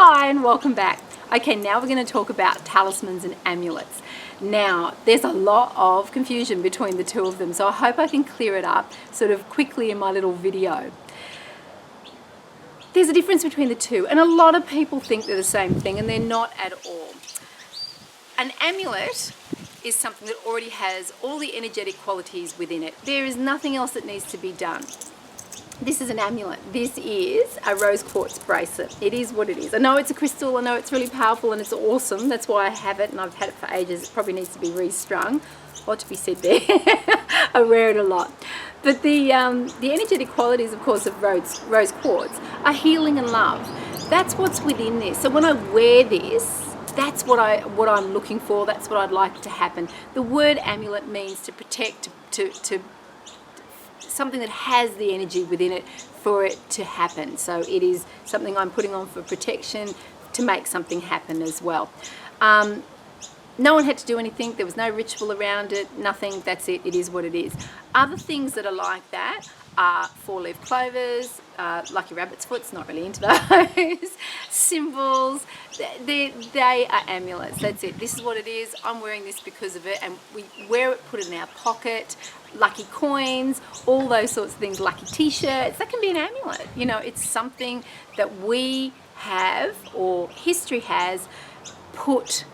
Hi and welcome back. Okay, now we're going to talk about talismans and amulets. Now, there's a lot of confusion between the two of them, so I hope I can clear it up sort of quickly in my little video. There's a difference between the two, and a lot of people think they're the same thing, and they're not at all. An amulet is something that already has all the energetic qualities within it. There is nothing else that needs to be done. This is an amulet. This is a rose quartz bracelet. It is what it is. I know it's a crystal, I know it's really powerful and it's awesome. That's why I have it, and I've had it for ages. It probably needs to be restrung. A lot to be said there. I wear it a lot. But the energetic qualities, of course, of rose quartz are healing and love. That's what's within this. So when I wear this, that's what I'm looking for. That's what I'd like to happen. The word amulet means to protect, to something that has the energy within it for it to happen. So it is something I'm putting on for protection to make something happen as well. No one had to do anything. There was no ritual around it, nothing. That's it. It is what it is. Other things that are like that are four-leaf clovers, lucky rabbit's foot's not really into those, symbols. They are amulets. That's it. This is what it is. I'm wearing this because of it, and we wear it, put it in our pocket. Lucky coins, all those sorts of things, lucky t-shirts, that can be an amulet. You know, it's something that we have, or history has, put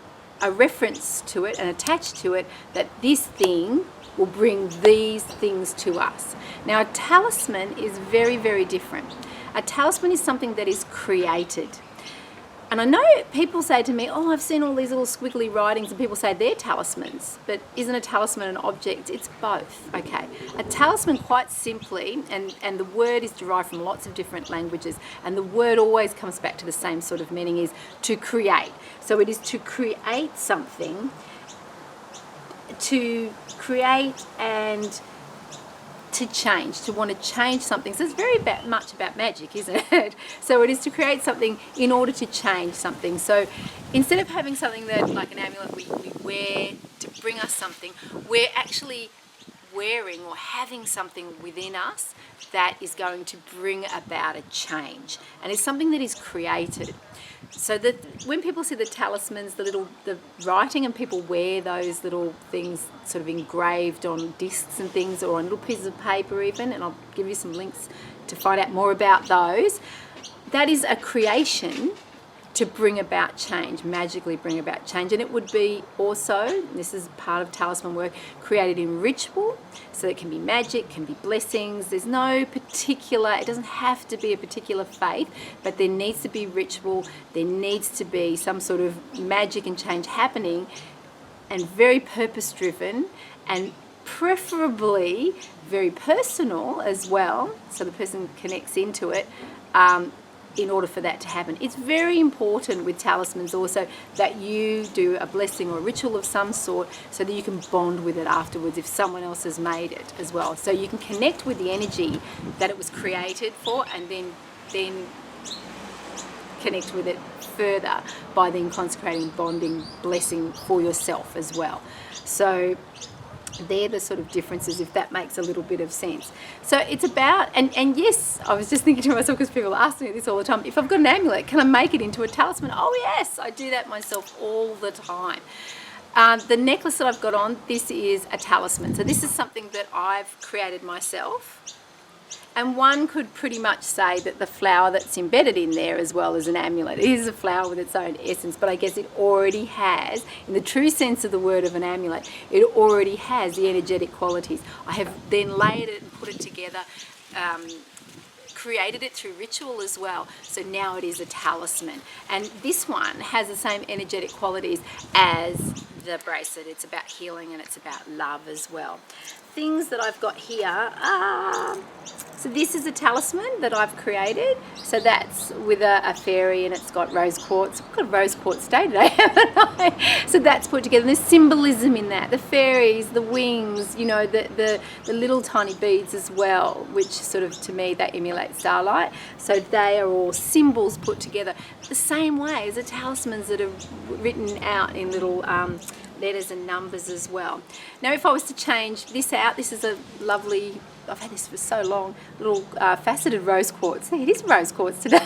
a reference to it and attached to it, that this thing will bring these things to us. Now, a talisman is very, very different. A talisman is something that is created. And I know people say to me, oh, I've seen all these little squiggly writings, and people say they're talismans, but isn't a talisman an object? It's both, okay. A talisman, quite simply, and the word is derived from lots of different languages, and the word always comes back to the same sort of meaning, is to create. So it is to create something, to create and to change, to want to change something. So it's very much about magic, isn't it? So it is to create something in order to change something. So instead of having something that, like an amulet, we wear to bring us something, we're actually wearing or having something within us that is going to bring about a change, and it's something that is created. So that when people see the talismans, the writing, and people wear those little things sort of engraved on discs and things, or on little pieces of paper even, and I'll give you some links to find out more about those, that is a creation to bring about change, magically bring about change. And it would be also, this is part of talisman work, created in ritual. So it can be magic, can be blessings. There's no particular, it doesn't have to be a particular faith, but there needs to be ritual. There needs to be some sort of magic and change happening, and very purpose driven, and preferably very personal as well, so the person connects into it, in order for that to happen. It's very important with talismans also that you do a blessing or a ritual of some sort, so that you can bond with it afterwards if someone else has made it as well. So you can connect with the energy that it was created for, and then connect with it further by then consecrating, bonding, blessing for yourself as well. So they're the sort of differences, if that makes a little bit of sense. So it's about, and yes, I was just thinking to myself, because people ask me this all the time, if I've got an amulet, can I make it into a talisman? Oh yes, I do that myself all the time. The necklace that I've got on, this is a talisman. So this is something that I've created myself. And one could pretty much say that the flower that's embedded in there as well is an amulet. It is a flower with its own essence, but I guess it already has, in the true sense of the word of an amulet, it already has the energetic qualities. I have then layered it and put it together, created it through ritual as well. So now it is a talisman. And this one has the same energetic qualities as the bracelet. It's about healing and it's about love as well. Things that I've got here so this is a talisman that I've created. So that's with a fairy, and it's got rose quartz. I've got a rose quartz day today, haven't I? So that's put together. There's symbolism in that. The fairies, the wings, you know, the little tiny beads as well, which sort of, to me, they emulate starlight. So they are all symbols put together the same way as the talismans that are written out in little letters and numbers as well. Now, if I was to change this out, this is a lovely I've had this for so long, little faceted rose quartz. It is rose quartz today.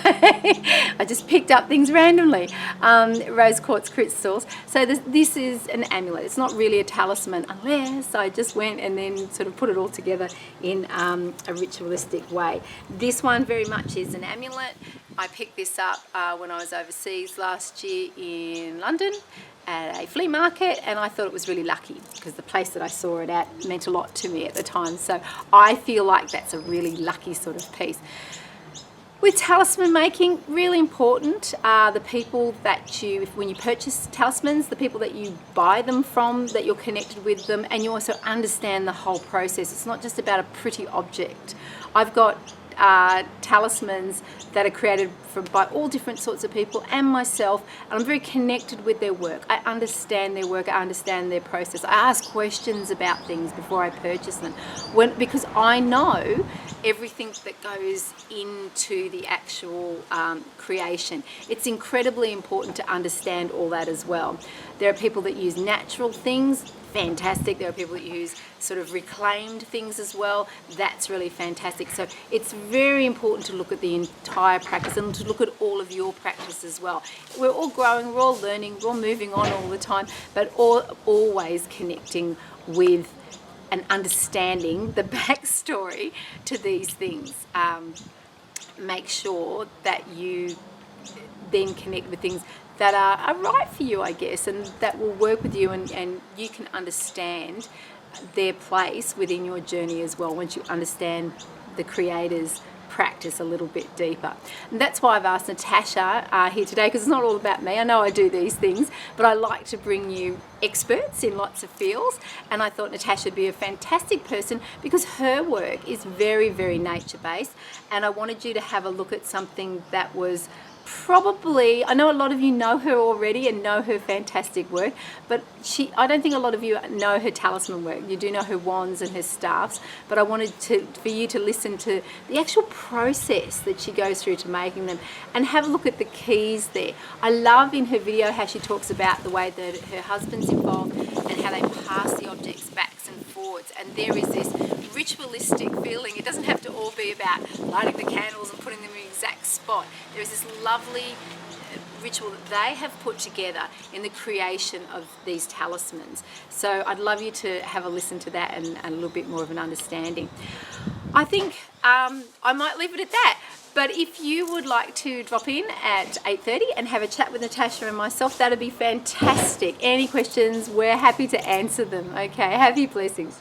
I just picked up things randomly. Rose quartz crystals. So this is an amulet. It's not really a talisman unless I just went and then sort of put it all together in a ritualistic way. This one very much is an amulet. I picked this up when I was overseas last year in London at a flea market, and I thought it was really lucky because the place that I saw it at meant a lot to me at the time. So I feel like that's a really lucky sort of piece. With talisman making, really important are the people that when you purchase talismans, the people that you buy them from, that you're connected with them, and you also understand the whole process. It's not just about a pretty object. I've got talismans that are created by all different sorts of people and myself, and I'm very connected with their work. I understand their work, I understand their process. I ask questions about things before I purchase them because I know everything that goes into the actual creation. It's incredibly important to understand all that as well. There are people that use natural things, fantastic. There are people that use sort of reclaimed things as well. That's really fantastic. So it's very important to look at the entire practice and to look at all of your practice as well. We're all growing, we're all learning, we're all moving on all the time, but always connecting with and understanding the backstory to these things. Make sure that you then connect with things that are right for you, I guess, and that will work with you, and you can understand their place within your journey as well once you understand the creator's practice a little bit deeper. And that's why I've asked Natasha here today, because it's not all about me. I know I do these things, but I like to bring you experts in lots of fields, and I thought Natasha would be a fantastic person because her work is very, very nature-based, and I wanted you to have a look at something that was probably, I know a lot of you know her already and know her fantastic work, but I don't think a lot of you know her talisman work. You do know her wands and her staffs, but I wanted for you to listen to the actual process that she goes through to making them and have a look at the keys there. I love in her video how she talks about the way that her husband's involved and how they pass the objects backs and forwards, and there is this ritualistic feeling. It doesn't have to all be about lighting the candles and putting them in the exact spot. There is this lovely ritual that they have put together in the creation of these talismans. So I'd love you to have a listen to that and a little bit more of an understanding. I think I might leave it at that. But if you would like to drop in at 8:30 and have a chat with Natasha and myself, that'd be fantastic. Any questions, we're happy to answer them. Okay, happy blessings.